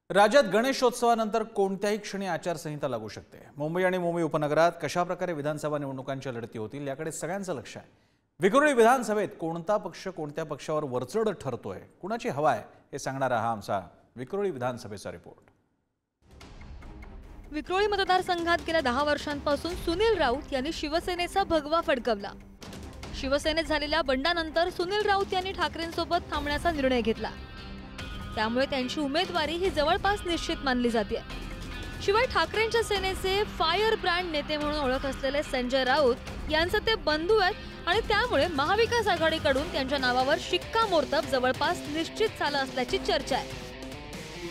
राज्यात गणेशोत्सवानंतर कोणत्याही क्षणी आचारसंहिता लागू शकते। मुंबई आणि मुंबई उपनगरात कशा प्रकारे विधानसभा निवडणुकांच्या लढती होतील याकडे सगळ्यांचं लक्ष आहे। विक्रोळी विधानसभेत कोणता पक्ष कोणत्या पक्षावर वरचढ ठरतोय, कुणाची हवा आहे हे सांगणारा हा आमचा विक्रोळी विधानसभेचा रिपोर्ट। विक्रोळी मतदारसंघात गेल्या 10 वर्षांपासून सुनील राऊत यांनी शिवसेनेचा भगवा फडकवला। शिवसेनेत झालेल्या बंडानंतर सुनील राऊत यांनी ठाकरेंसोबत थांबण्याचा निर्णय घेतला। त्यामुळे त्यांची उमेदवारी ही जवळपास निश्चित मानली जाते। शिवाय ठाकरेंच्या सेनेचे फायर ब्रँड नेते म्हणून ओळख असलेले संजय राऊत यांचे ते बंधू आहेत आणि त्यामुळे महाविकास आघाडीकडून त्यांच्या नावावर शिक्कामोर्तब जवळपास निश्चित झालं असल्याची चर्चा आहे।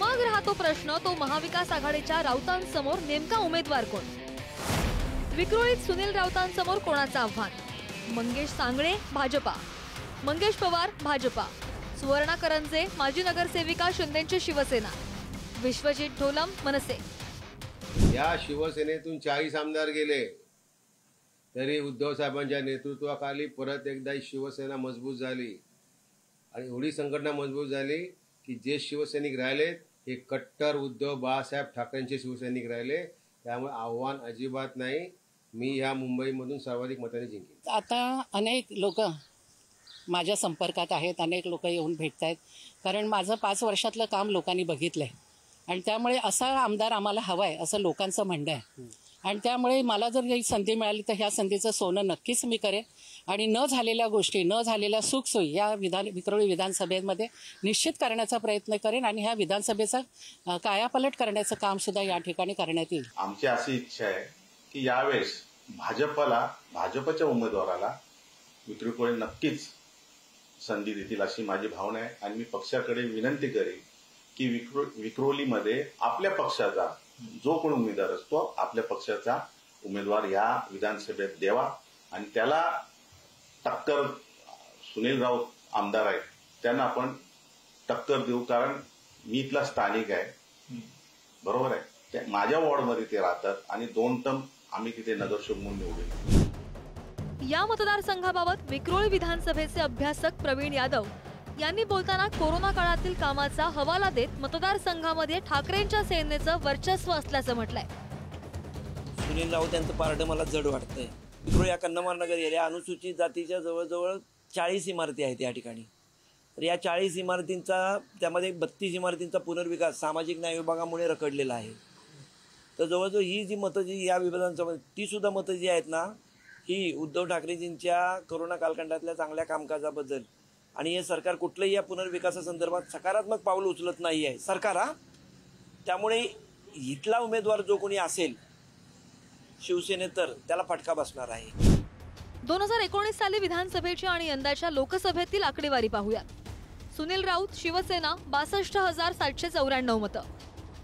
मग राहतो प्रश्न तो महाविकास आघाडीच्या राऊतांसमोर नेमका उमेदवार कोण। विक्रोळीत सुनील राऊतांसमोर कोणाचं आव्हान? मंगेश सांगळे भाजपा, मंगेश पवार भाजपा, सुवर्णा करंजे माजी नगरसेविका शिंदेची शिवसेना, विश्वजित ढोलम मनसे। या शिवसेनेतून 40 आमदार गेले तरी उद्धव साहेबांच्या नेतृत्वाखाली परत एकदा शिवसेना मजबूत झाली आणि एवढी संघटना मजबूत झाली की जे शिवसैनिक राहिले हे कट्टर उद्धव बाळासाहेब ठाकरेंचे शिवसैनिक राहिले। त्यामुळे आव्हान अजिबात नाही। मी या मुंबईमधून सर्वाधिक मताने जिंकेन। आता अनेक लोक माझ्या संपर्कात आहेत, अनेक लोक येऊन भेटत आहेत, कारण माझं 5 वर्षातलं काम लोकांनी बघितलं आहे आणि त्यामुळे असा आमदार आम्हाला हवा आहे असं लोकांचं म्हणणं आहे। आणि त्यामुळे मला जर ही संधी मिळाली तर ह्या संधीचं सोनं नक्कीच मी करेन आणि न झालेल्या गोष्टी, न झालेल्या सुखसोयी या विक्रोळी विधानसभेमध्ये निश्चित करण्याचा प्रयत्न करेन आणि ह्या विधानसभेचा कायापालट करण्याचं कामसुद्धा या ठिकाणी करण्यात येईल। आमची अशी इच्छा आहे की यावेळेस भाजपच्या उमेदवाराला विक्रोळी नक्कीच संधी देतील अशी माझी भावना आहे आणि मी पक्षाकडे विनंती करेन की विक्रोळीमध्ये आपल्या पक्षाचा जो कोणी उमेदवार असतो आपल्या पक्षाचा उमेदवार या विधानसभेत द्यावा आणि त्याला टक्कर सुनील राऊत आमदार आहेत त्यांना आपण टक्कर देऊ, कारण मी इथला स्थानिक आहे, बरोबर आहे। माझ्या वॉर्डमध्ये ते राहतात आणि 2 टर्म आम्ही तिथे नगरसेवक म्हणून निवडले। या मतदारसंघाबाबत विक्रोळी विधानसभेचे अभ्यासक प्रवीण यादव यांनी बोलताना कोरोना काळातील कामाचा हवाला देत मतदारसंघामध्ये ठाकरेंच्या सेनेचं वर्चस्व असल्याचं म्हटलंय। सुनील राऊत यांचं पारडं मला जड वाटतंय। विक्रोळी या कन्नमार नगर एरिया अनुसूचित जातीच्या जवळजवळ 40 इमारती आहेत या ठिकाणी। तर या 40 इमारतींचा त्यामध्ये 32 इमारतींचा पुनर्विकास सामाजिक न्याय विभागामुळे रखडलेला आहे। तर जवळजवळ ही जी मतं जी या विभागांच्या ती सुद्धा मतं जी आहेत ना ही उद्धव ठाकरेजींच्या कोरोना कालखंडातल्या चांगल्या कामकाजाबद्दल आणि हे सरकार कुठलंही या पुनर्विकासासंदर्भात सकारात्मक पाऊल उचलत नाही आहे सरकार। त्यामुळे इथला उमेदवार जो कोणी असेल शिवसेनेत तर त्याला फटका बसणार आहे। 2019 साली विधानसभेची आणि यंदाच्या लोकसभेतील आकडेवारी पाहूयात। सुनील राऊत शिवसेना 62,794 मतं,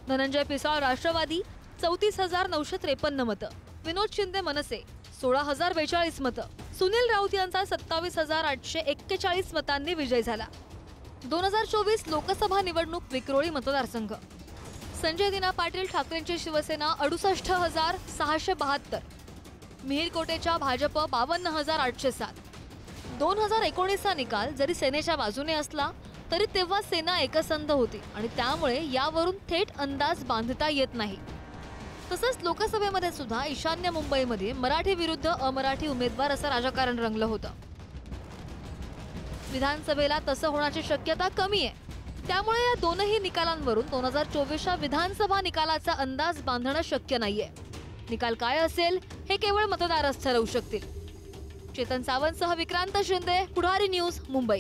धनंजय पिसाळ राष्ट्रवादी 34,953 मतं, विनोद शिंदे मनसे 16,042 मतं, सुनील राऊत यांचा 27,841 मतांनी विजय झाला। 2024 लोकसभा निवडणूक विक्रोळी मतदारसंघ। संजय दिना पाटील ठाकरेंची शिवसेना 68,672, मिहिर कोटेच्या भाजप 52,807। 2019 चा निकाल जरी सेनेच्या बाजूने असला तरी तेव्हा सेना एकसंध होती आणि त्यामुळे यावरून थेट अंदाज बांधता येत नाही। तसंच लोकसभेमध्ये सुद्धा ईशान्य मुंबईमध्ये मराठी विरुद्ध अमराठी उमेदवार असं राजकारण रंगलं होतं। विधानसभेला तसं होण्याची शक्यता कमी आहे। त्यामुळे या दोनही निकालांवरून 2024च्या विधानसभा निकालाचा अंदाज बांधणं शक्य नाहीये। निकाल काय असेल हे केवळ मतदारच ठरवू शकतील। चेतन सावंतसह विक्रांत शिंदे, पुढारी न्यूज, मुंबई।